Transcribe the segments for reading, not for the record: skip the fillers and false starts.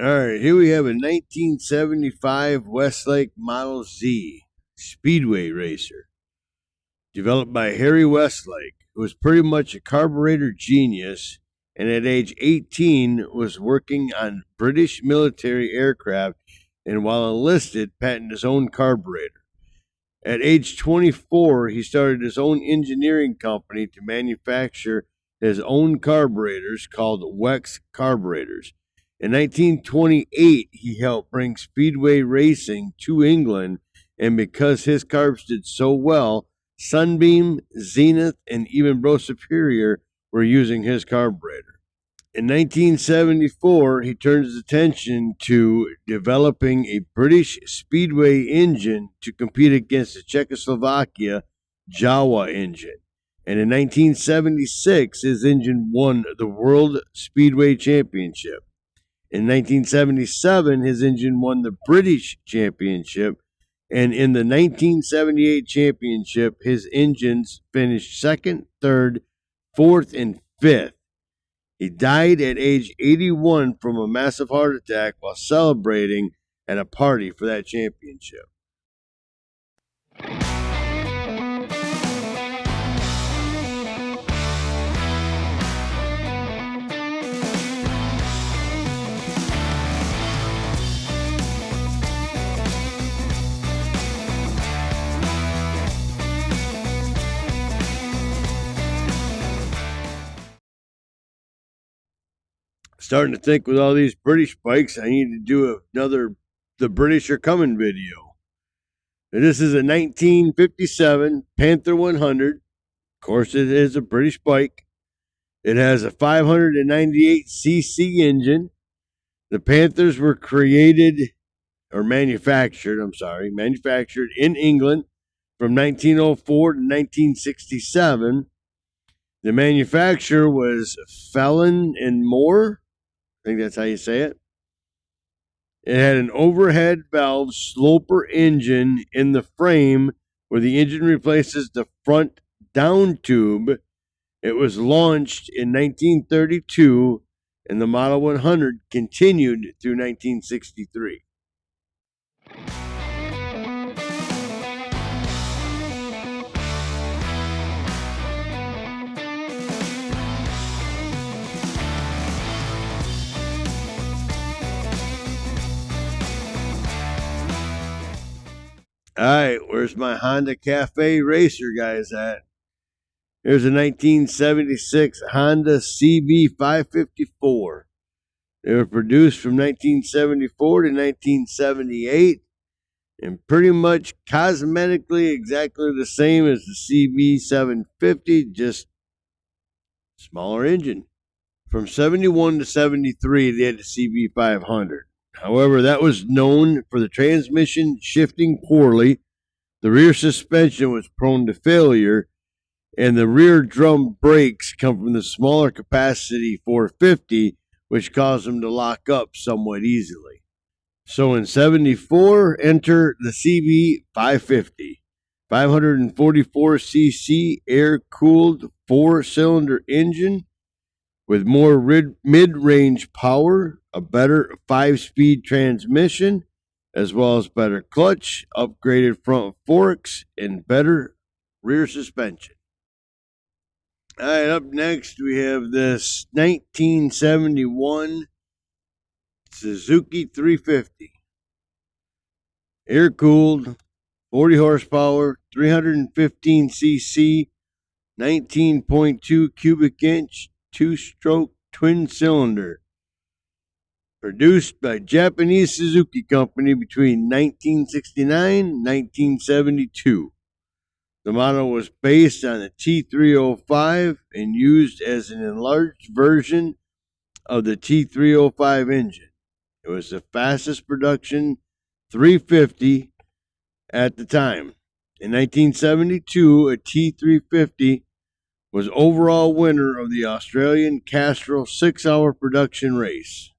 All right, here we have a 1975 Westlake Model Z Speedway racer, developed by Harry Westlake, who was pretty much a carburetor genius, and at age 18 was working on British military aircraft, and while enlisted, patented his own carburetor. At age 24, he started his own engineering company to manufacture his own carburetors called Wex Carburetors. In 1928, he helped bring Speedway racing to England, and because his carbs did so well, Sunbeam, Zenith, and even Bro Superior were using his carburetor. In 1974, he turned his attention to developing a British Speedway engine to compete against the Czechoslovakia Jawa engine. And in 1976, his engine won the World Speedway Championship. In 1977, his engine won the British Championship. And in the 1978 championship, his engines finished second, third, fourth, and fifth. He died at age 81 from a massive heart attack while celebrating at a party for that championship. Starting to think with all these British bikes, I need to do another The British Are Coming video. This is a 1957 Panther 100. Of course, it is a British bike. It has a 598cc engine. The Panthers were manufactured in England from 1904 to 1967. The manufacturer was Fallon and Moore. I think that's how you say it. It had an overhead valve sloper engine in the frame where the engine replaces the front down tube. It was launched in 1932, and the Model 100 continued through 1963. All right, where's my Honda Cafe Racer guys at? Here's a 1976 Honda CB554. They were produced from 1974 to 1978 and pretty much cosmetically exactly the same as the CB750, just smaller engine. From 71 to 73, they had the CB500. However, that was known for the transmission shifting poorly, the rear suspension was prone to failure, and the rear drum brakes come from the smaller capacity 450, which caused them to lock up somewhat easily. So in 74, enter the CB550, 544cc air-cooled 4-cylinder engine with more mid-range power, a better 5-speed transmission, as well as better clutch, upgraded front forks, and better rear suspension. All right, up next we have this 1971 Suzuki 350. Air-cooled, 40 horsepower, 315cc, 19.2 cubic inch, 2-stroke twin cylinder. Produced by Japanese Suzuki Company between 1969 and 1972. The model was based on the T305 and used as an enlarged version of the T305 engine. It was the fastest production 350 at the time. In 1972, a T350 was overall winner of the Australian Castrol 6-hour production race.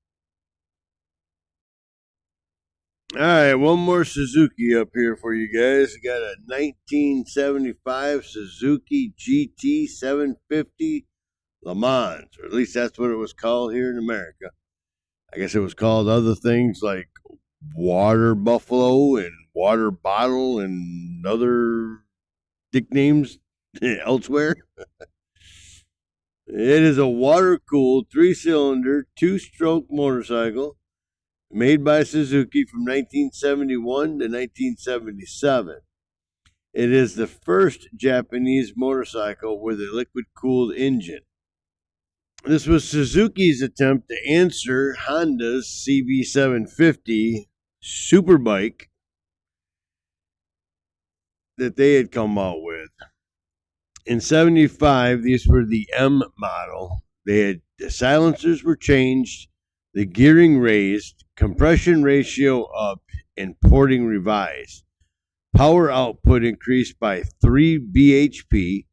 All right, one more Suzuki up here for you guys. We got a 1975 Suzuki GT 750 Lemans, or at least that's what it was called here in America. I guess it was called other things like Water Buffalo and Water Bottle and other nicknames elsewhere. It is a water-cooled 3-cylinder 2-stroke motorcycle made by Suzuki from 1971 to 1977. It is the first Japanese motorcycle with a liquid-cooled engine. This was Suzuki's attempt to answer Honda's CB750 superbike that they had come out with. In 75, these were the M model. The silencers were changed, the gearing raised, compression ratio up, and porting revised. Power output increased by 3 bhp.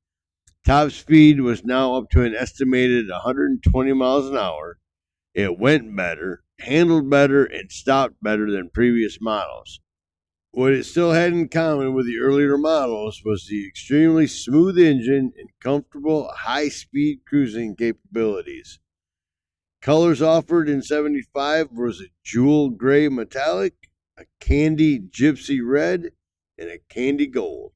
Top speed was now up to an estimated 120 miles an hour. It went better, handled better, and stopped better than previous models. What it still had in common with the earlier models was the extremely smooth engine and comfortable high-speed cruising capabilities. Colors offered in 75 was a jewel gray metallic, a candy gypsy red, and a candy gold.